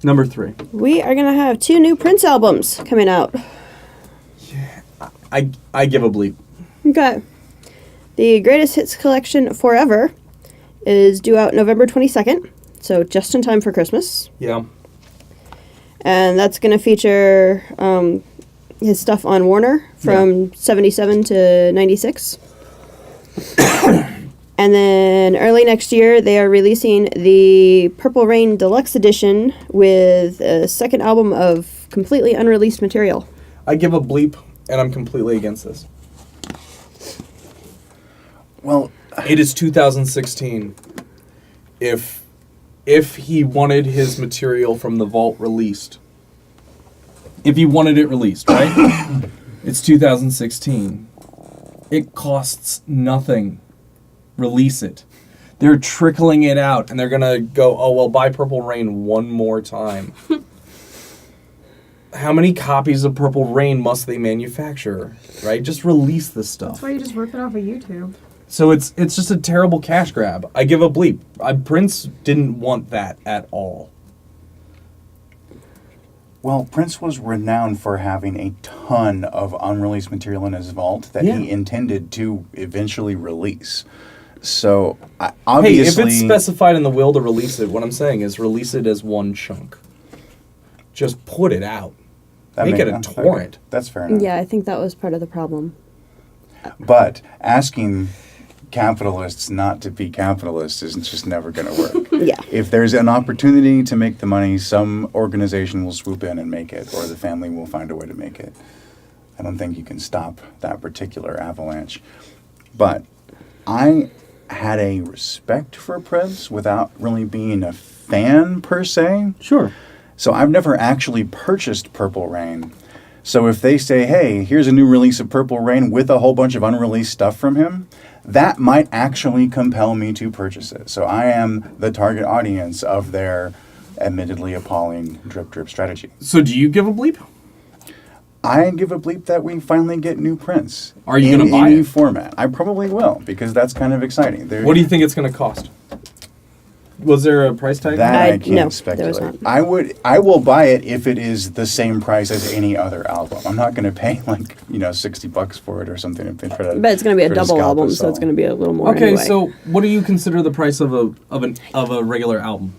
Number 3. We are going to have 2 new Prince albums coming out. I give a bleep. Okay. The Greatest Hits Collection Forever is due out November 22nd, so just in time for Christmas. Yeah. And that's going to feature his stuff on Warner from 77 to 96. And then early next year, they are releasing the Purple Rain Deluxe Edition with a second album of completely unreleased material. I give a bleep, and I'm completely against this. Well, it is 2016. If he wanted his material from the vault released, if he wanted it released, right? It's 2016. It costs nothing. Release it. They're trickling it out, and they're going to go, oh, well, buy Purple Rain one more time. How many copies of Purple Rain must they manufacture, right? Just release this stuff. That's why you just rip it off of YouTube. So it's just a terrible cash grab. I give a bleep. Prince didn't want that at all. Well, Prince was renowned for having a ton of unreleased material in his vault that he intended to eventually release. So, obviously... Hey, if it's specified in the will to release it, what I'm saying is release it as one chunk. Just put it out. Make it a torrent. Okay. That's fair enough. Yeah, I think that was part of the problem. But asking capitalists not to be capitalists is just never going to work. Yeah. If there's an opportunity to make the money, some organization will swoop in and make it, or the family will find a way to make it. I don't think you can stop that particular avalanche. But I had a respect for Prince without really being a fan per se. Sure. So I've never actually purchased Purple Rain. So if they say, hey, here's a new release of Purple Rain with a whole bunch of unreleased stuff from him, that might actually compel me to purchase it. So I am the target audience of their admittedly appalling drip strategy. So do you give a bleep? I give a bleep that we finally get new Prince. Are you going to buy in any it? format. I probably will, because that's kind of exciting. What do you think it's going to cost? Was there a price tag? That I can't no, speculate. there was not. I will buy it if it is the same price as any other album. I'm not going to pay $60 for it or something. But it's going to be a double album, so it's going to be a little more. Okay, anyway. so what do you consider the price of a regular album?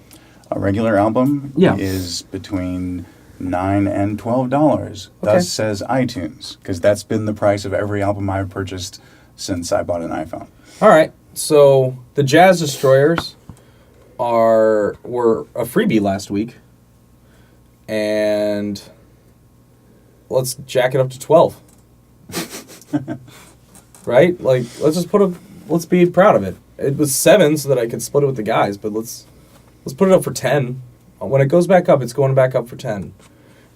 A regular album is between $9 and $12. Thus says iTunes, because that's been the price of every album I've purchased since I bought an iPhone. All right, so the Jazz Destroyers were a freebie last week, and let's jack it up to 12. Right? Like, let's be proud of it. It was 7 so that I could split it with the guys, but let's put it up for 10. When it goes back up, it's going back up for 10.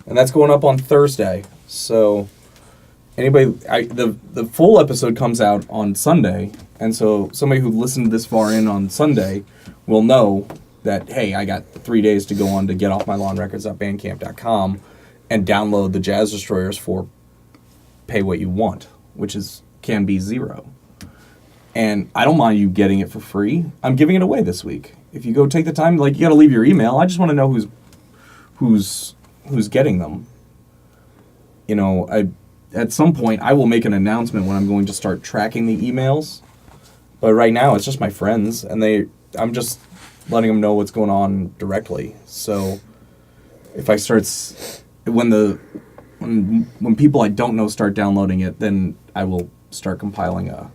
And that's going up on Thursday. So the full episode comes out on Sunday, and so somebody who listened this far in on Sunday will know that, hey, I got 3 days to go on to getoffmylawnrecords.bandcamp.com and download the Jazz Destroyers for pay what you want, which can be $0. And I don't mind you getting it for free. I'm giving it away this week. If you go take the time, you got to leave your email. I just want to know who's getting them. At some point I will make an announcement when I'm going to start tracking the emails. But right now it's just my friends, and I'm just letting them know what's going on directly. So if I start when people I don't know start downloading it, then I will start compiling a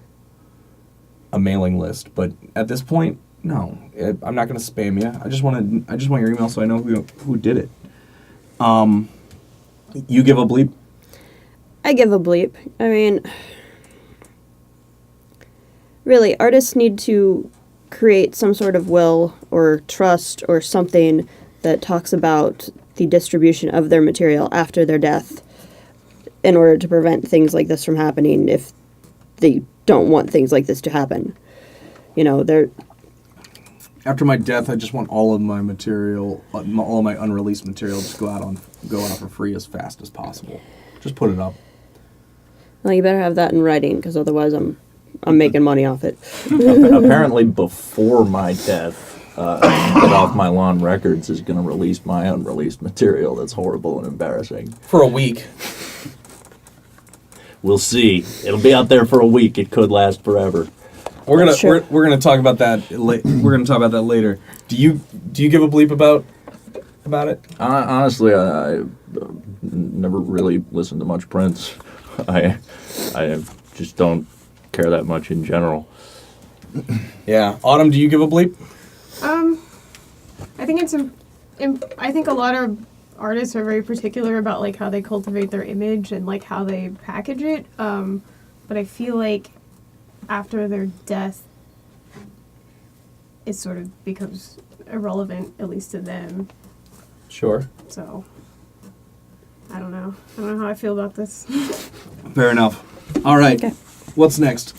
mailing list. But at this point, no, I'm not going to spam you. I just want your email so I know who did it. You give a bleep? I give a bleep. I mean, really, artists need to create some sort of will or trust or something that talks about the distribution of their material after their death in order to prevent things like this from happening if they don't want things like this to happen. After my death, I just want all of my material, all of my unreleased material, just go out for free as fast as possible. Just put it up. Well, you better have that in writing, because otherwise I'm making money off it. Apparently, before my death, Get Off My Lawn Records is going to release my unreleased material that's horrible and embarrassing. For a week. We'll see. It'll be out there for a week. It could last forever. Sure. We're gonna talk about that. We're gonna talk about that later. Do you give a bleep about it? Honestly, I never really listened to much Prince. I just don't care that much in general. Yeah. Autumn, do you give a bleep? I think I think a lot of artists are very particular about like how they cultivate their image and like how they package it. But I feel like after their death, it sort of becomes irrelevant, at least to them. Sure. So I don't know. I don't know how I feel about this. Fair enough. All right. Okay. What's next?